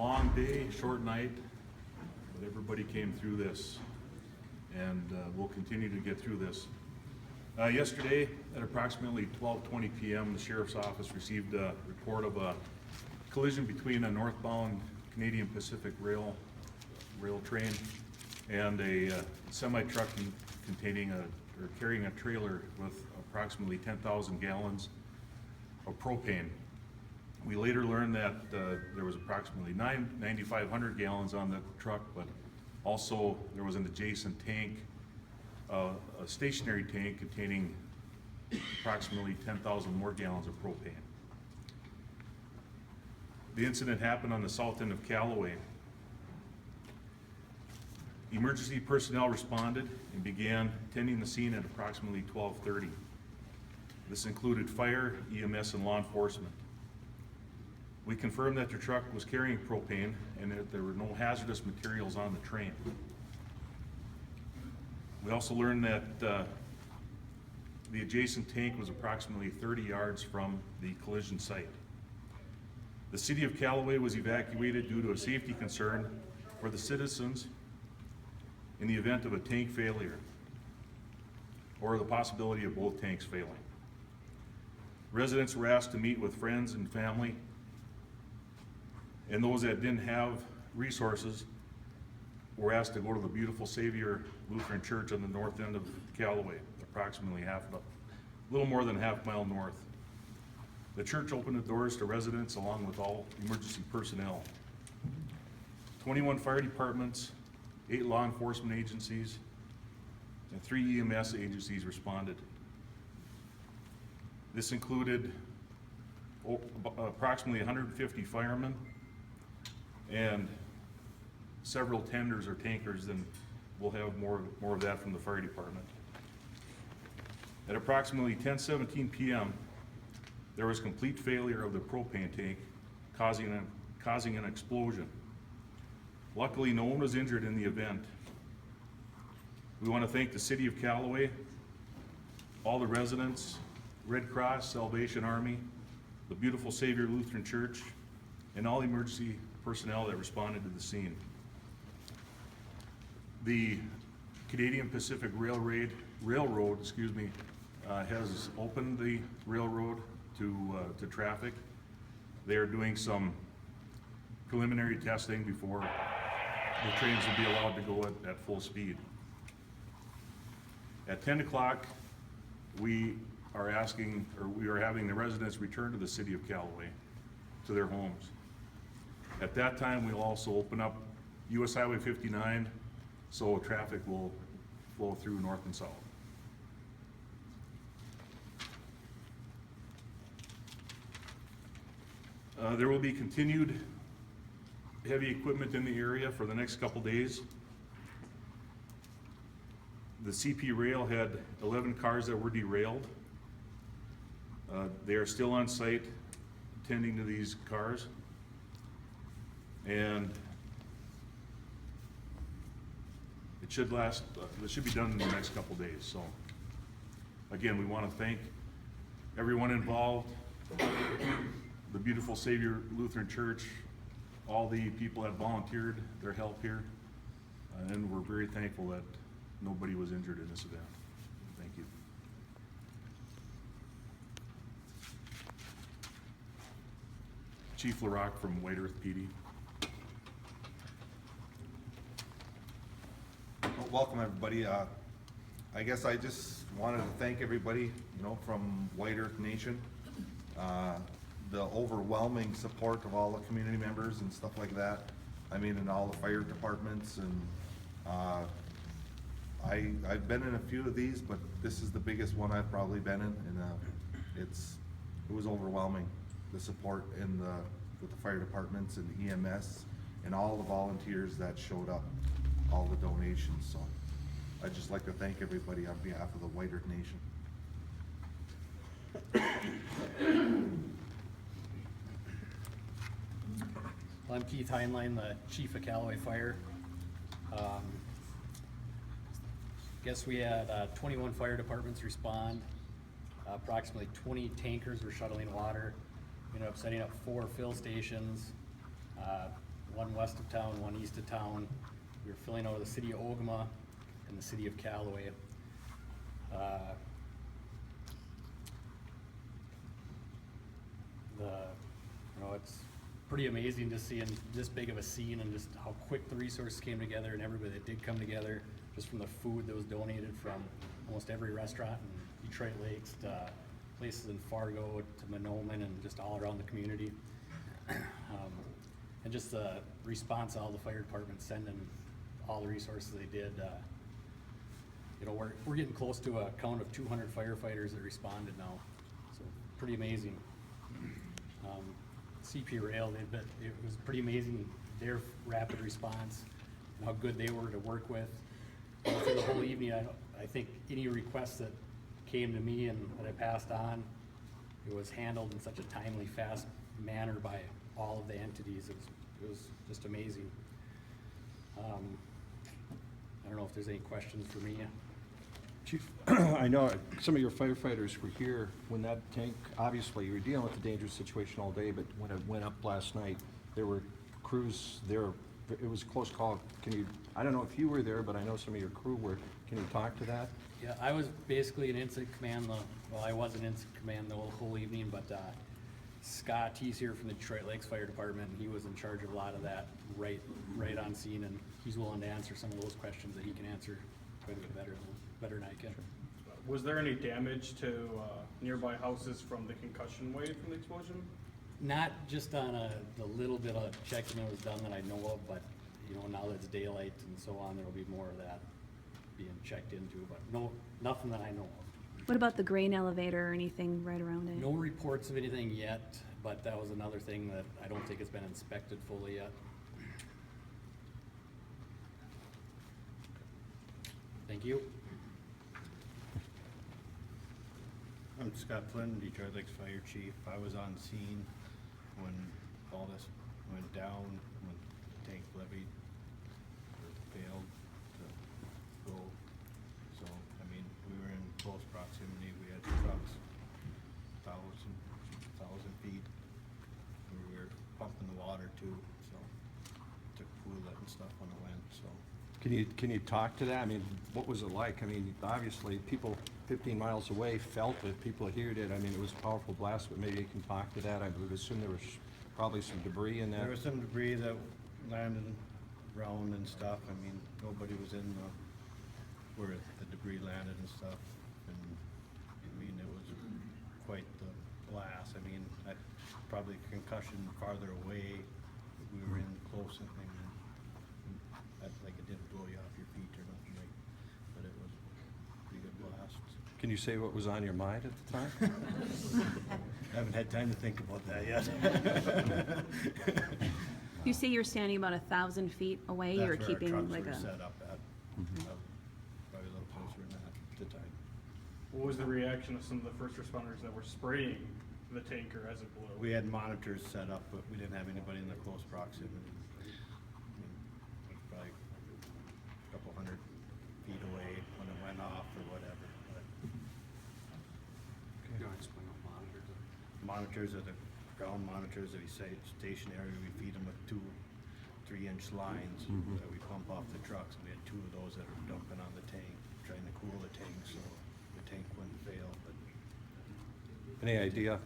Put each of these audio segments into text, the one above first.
long day, short night, but everybody came through this, and we'll continue to get through this. Yesterday, at approximately 12:20 p.m., the Sheriff's Office received a report of a collision between a northbound Canadian Pacific rail train and a semi-truck carrying a trailer with approximately 10,000 gallons of propane. We later learned that there was approximately 9,500 gallons on the truck, but also there was an adjacent tank, a stationary tank containing approximately 10,000 more gallons of propane. The incident happened on the south end of Callaway. Emergency personnel responded and began tending the scene at approximately 12:30. This included fire, EMS, and law enforcement. We confirmed that the truck was carrying propane and that there were no hazardous materials on the train. We also learned that the adjacent tank was approximately 30 yards from the collision site. The city of Callaway was evacuated due to a safety concern for the citizens in the event of a tank failure or the possibility of both tanks failing. Residents were asked to meet with friends and family, and those that didn't have resources were asked to go to the Beautiful Savior Lutheran Church on the north end of Callaway, approximately a little more than a half mile north. The church opened the doors to residents along with all emergency personnel. 21 fire departments, 8 law enforcement agencies, and 3 EMS agencies responded. This included approximately 150 firemen and several tenders or tankers, and we'll have more of that from the fire department. At approximately 10:17 p.m., there was complete failure of the propane tank, causing an explosion. Luckily, no one was injured in the event. We want to thank the city of Callaway, all the residents, Red Cross, Salvation Army, the Beautiful Savior Lutheran Church, and all emergency personnel that responded to the scene. The Canadian Pacific Railroad, has opened the railroad to traffic. They are doing some preliminary testing before the trains will be allowed to go at full speed. At 10 o'clock, we are having the residents return to the city of Callaway, to their homes. At that time, we'll also open up US Highway 59, so traffic will flow through north and south. There will be continued heavy equipment in the area for the next couple days. The CP Rail had 11 cars that were derailed. They are still on site tending to these cars, and it should be done in the next couple days. So again, we want to thank everyone involved, the Beautiful Savior Lutheran Church, all the people that volunteered their help here, and we're very thankful that nobody was injured in this event. Thank you. Chief LaRock from White Earth PD. Welcome, everybody. I guess I just wanted to thank everybody, from White Earth Nation. The overwhelming support of all the community members and stuff like that. I mean, in all the fire departments, and I've been in a few of these, but this is the biggest one I've probably been in, and it was overwhelming, the support with the fire departments and the EMS and all the volunteers that showed up, all the donations. So I'd just like to thank everybody on behalf of the White Earth Nation. I'm Keith Heinlein, the Chief of Callaway Fire. Guess we had 21 fire departments respond. Approximately 20 tankers were shuttling water. We ended up setting up 4 fill stations. one west of town, one east of town. We were filling out of the city of Ogama and the city of Callaway. It's pretty amazing just seeing this big of a scene and just how quick the resources came together and everybody that did come together, just from the food that was donated from almost every restaurant in Detroit Lakes to places in Fargo to Monoman and just all around the community. And just the response all the fire departments sending all the resources they did. We're getting close to a count of 200 firefighters that responded now, so pretty amazing. CP Rail, it was pretty amazing, their rapid response and how good they were to work with. For the whole evening, I think any request that came to me and that I passed on, it was handled in such a timely, fast manner by all of the entities. It was just amazing. I don't know if there's any questions for me. Chief, I know some of your firefighters were here when that tank, obviously, you were dealing with a dangerous situation all day, but when it went up last night, there were crews there. It was a close call. I don't know if you were there, but I know some of your crew were. Can you talk to that? Yeah, I was basically in incident command, I was in incident command the whole evening, but Scott, he's here from the Detroit Lakes Fire Department, and he was in charge of a lot of that right on scene, and he's willing to answer some of those questions that he can answer quite a bit better than I can. Was there any damage to nearby houses from the concussion wave from the explosion? Not just on the little bit of checking that was done that I know of, but now that it's daylight and so on, there'll be more of that being checked into, but nothing that I know of. What about the grain elevator or anything right around it? No reports of anything yet, but that was another thing that I don't think has been inspected fully yet. Thank you. I'm Scott Flynn, Detroit Lakes Fire Chief. I was on scene when all this went down, when the tank levied or failed to go. So, we were in close proximity. We had trucks, 1,000 feet. We were pumping the water too, so took coolant and stuff when it went, so. Can you talk to that? What was it like? Obviously, people 15 miles away felt it, people here did. It was a powerful blast, but maybe you can talk to that. I would assume there was probably some debris in that. There was some debris that landed around and stuff. Nobody was in where the debris landed and stuff. And it was quite the blast. Probably concussion farther away. We were in close and it didn't blow you off your feet or nothing but it was a pretty good blast. Can you say what was on your mind at the time? I haven't had time to think about that yet. You say you're standing about 1,000 feet away, you're That's where our keeping trucks like were a... set up at. Probably a little closer than that at the time. What was the reaction of some of the first responders that were spraying the tanker as it blew? We had monitors set up, but we didn't have anybody in the close proximity. It was probably a couple hundred feet away when it went off or whatever. But You want to explain what monitors are? monitors are the ground monitors that we say stationary. We feed them with 2 3-inch lines that we pump off the trucks. We had 2 of those that are dumping on the tank, trying to cool the tank so the tank wouldn't fail. But Any idea?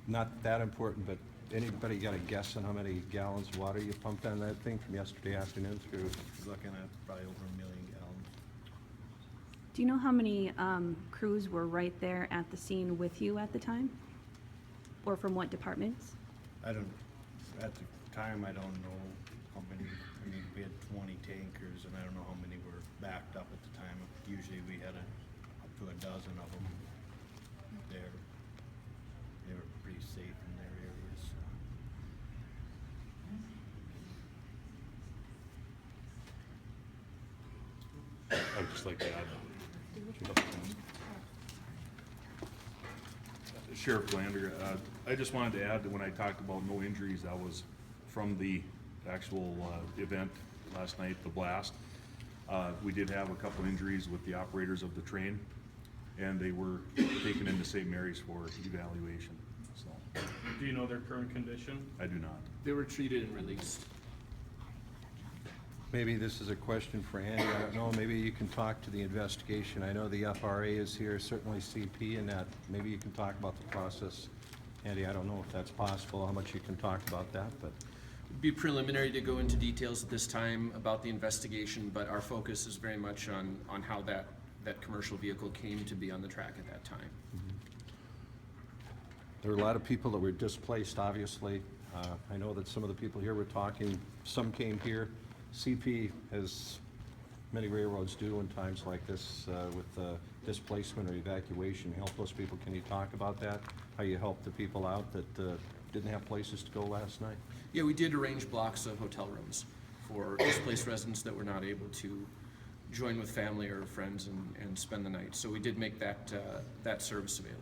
Not that important, but anybody got a guess on how many gallons of water you pumped on that thing from yesterday afternoon through? looking at probably over 1 million gallons. Do you know how many crews were right there at the scene with you at the time? Or from what departments? At the time, I don't know how many, we had 20 tankers, and I don't know how many were backed up at the time. Usually we had up to a dozen of them there. They were pretty safe in their areas. I'd just like to add. Sheriff Glander, I just wanted to add that when I talked about no injuries, that was from the actual event last night, the blast. We did have a couple injuries with the operators of the train, and they were taken into St. Mary's for evaluation, so Do you know their current condition? I do not. They were treated and released. Maybe this is a question for Andy, I don't know, maybe you can talk to the investigation. I know the FRA is here, certainly CP and that. Maybe you can talk about the process. Andy, I don't know if that's possible, how much you can talk about that, but It'd be preliminary to go into details at this time about the investigation, but our focus is very much on how that commercial vehicle came to be on the track at that time. there are a lot of people that were displaced, obviously. I know that some of the people here were talking, some came here. CP, as many railroads do in times like this, with displacement or evacuation, help those people. Can you talk about that? How you help the people out that didn't have places to go last night? Yeah, we did arrange blocks of hotel rooms for displaced residents that were not able to join with family or friends and spend the night. So we did make that service available.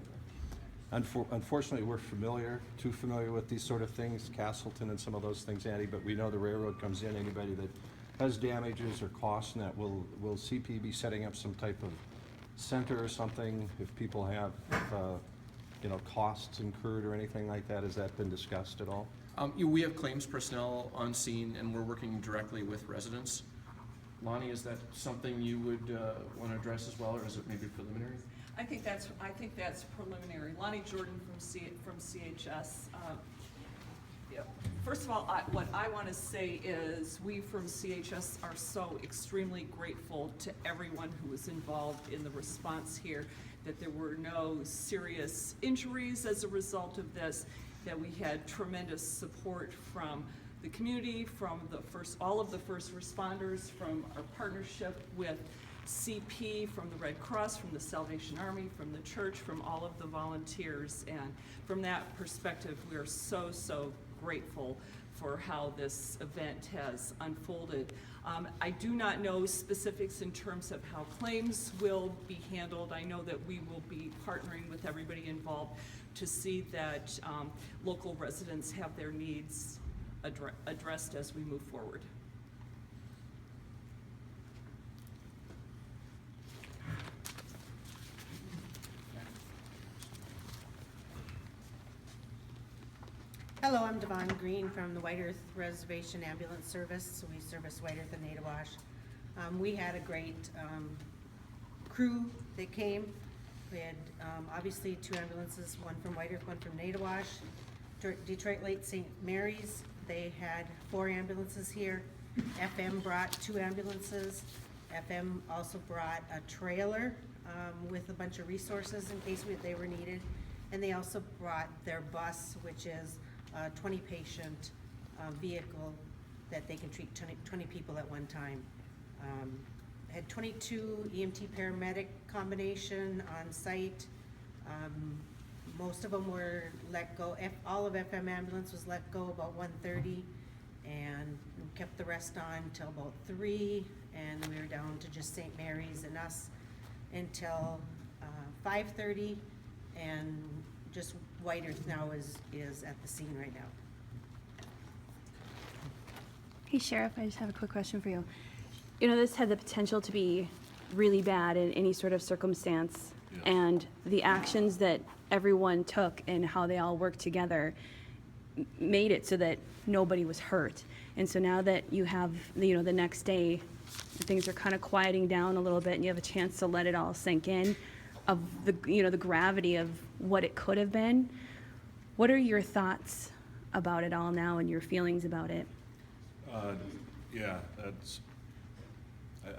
Unfortunately, we're too familiar with these sort of things, Castleton and some of those things, Andy, but we know the railroad comes in, anybody that has damages or costs, and that will CP be setting up some type of center or something if people have, costs incurred or anything like that? Has that been discussed at all? We have claims personnel on scene, and we're working directly with residents. Lonnie, is that something you would want to address as well, or is it maybe preliminary? I think that's preliminary. Lonnie Jordan from CHS. First of all, what I want to say is we from CHS are so extremely grateful to everyone who was involved in the response here, that there were no serious injuries as a result of this, that we had tremendous support from the community, from all of the first responders, from our partnership with CP, from the Red Cross, from the Salvation Army, from the church, from all of the volunteers. And from that perspective, we are so, so grateful for how this event has unfolded. I do not know specifics in terms of how claims will be handled. I know that we will be partnering with everybody involved to see that local residents have their needs addressed as we move forward. Hello, I'm Devon Green from the White Earth Reservation Ambulance Service. We service White Earth and Nadawash. We had a great crew that came. We had obviously 2 ambulances, one from White Earth, one from Nadawash. Detroit Lake St. Mary's, they had 4 ambulances here. FM brought 2 ambulances. FM also brought a trailer with a bunch of resources in case they were needed. And they also brought their bus, which is a 20-patient vehicle that they can treat 20 people at one time. Had 22 EMT paramedic combination on site. Most of them were let go. All of FM ambulance was let go about 1:30, and we kept the rest on till about 3, and we were down to just St. Mary's and us until 5:30, and just White Earth now is at the scene right now. Hey, Sheriff, I just have a quick question for you. You know, this had the potential to be really bad in any sort of circumstance, Yeah. and the actions that everyone took and how they all worked together made it so that nobody was hurt. And so now that you have, the next day, things are kind of quieting down a little bit, and you have a chance to let it all sink in of the gravity of what it could have been. What are your thoughts about it all now and your feelings about it? Yeah,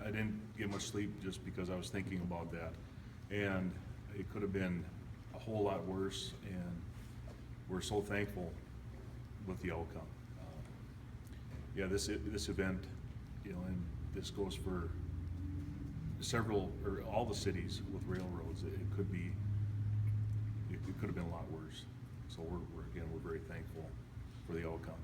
I didn't get much sleep just because I was thinking about that. And it could have been a whole lot worse, and we're so thankful with the outcome. Yeah, this event, and this goes for all the cities with railroads. It could have been a lot worse. So we're very thankful for the outcome.